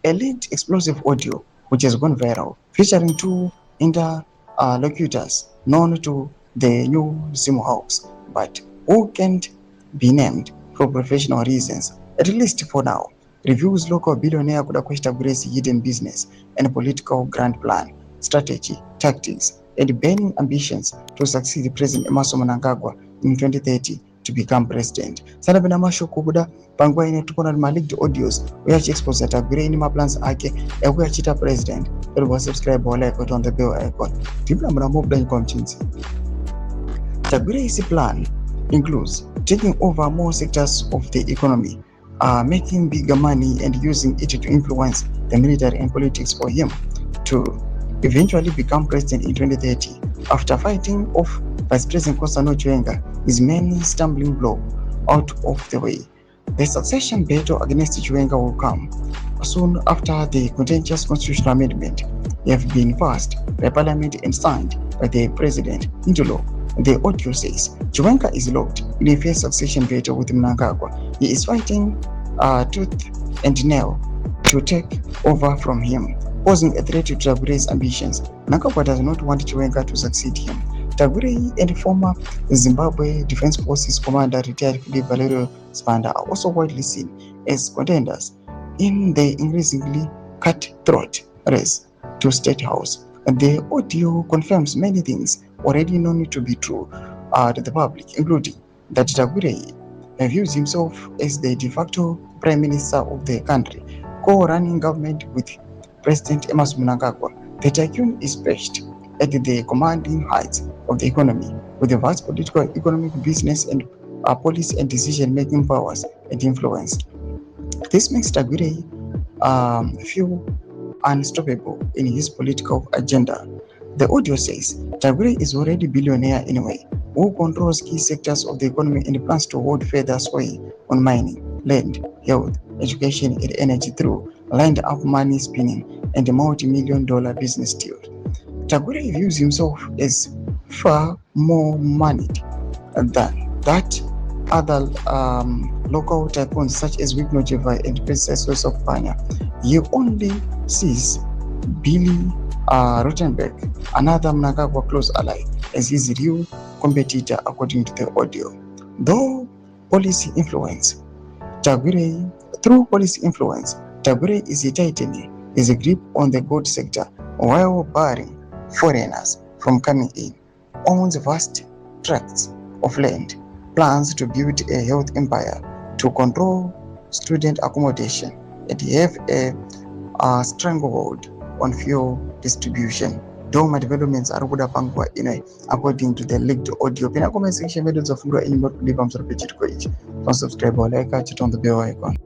A leaked explosive audio which has gone viral, featuring two interlocutors known to the new Zim hoax, but who can't be named for professional reasons, at least for now, reviews local billionaire KUTYA Tagwirei's hidden business and political grand plan, strategy, tactics, and burning ambitions to succeed President Emmerson Mnangagwa in 2030 to become president. Sana bina masho kubuda pangwa ine tuko na leaked audios uyachi expose Tagwirei ni maplans ake yakuyachita president. Ero subscribe wala icon on the bell icon. Tibula mna mobile kwa mchinzi. Tagwirei's plan includes taking over more sectors of the economy, making bigger money and using it to influence the military and politics for him to eventually become president in 2030 after fighting off Vice President Constantino Chiwenga, his main stumbling block, out of the way. The succession battle against Chiwenga will come soon after the contentious constitutional amendment have been passed by Parliament and signed by the President into law. The audio says Chiwenga is locked in a fierce succession battle with Mnangagwa. He is fighting tooth and nail to take over from him, posing a threat to Tagwirei's ambitions. Mnangagwa does not want Chiwenga to succeed him. Tagwirei and former Zimbabwe Defense Forces commander retired Philip Valerio Spanda are also widely seen as contenders in the increasingly cutthroat race to State House. The audio confirms many things already known to be true to the public, including that Tagwirei views himself as the de facto prime minister of the country, co-running government with President Emmerson Mnangagwa. The tycoon is perched at the commanding heights of the economy, with the vast political, economic, business, and policy and decision-making powers and influence. This makes Tagwirei feel unstoppable in his political agenda. The audio says Tagwirei is already billionaire anyway, who controls key sectors of the economy and plans to hold further sway on mining, land, health, education, and energy through lined-up money spinning and a multi-million-dollar business deal. Tagwirei views himself as far more moneyed than that other local tycoons such as Zanu and Princess of PANE. He only sees Billy Rottenberg, another Mnangagwa close ally, as his real competitor according to the audio. Through policy influence, Tagwirei is tightening his grip on the gold sector while barring foreigners from coming in, owns vast tracts of land, plans to build a health empire to control student accommodation, and have a stranglehold on fuel distribution. Doma developments are good pangwa according to the leaked audio. Pina comment section videos of any more clip. I'm subscribe or like, catch it on the bell icon.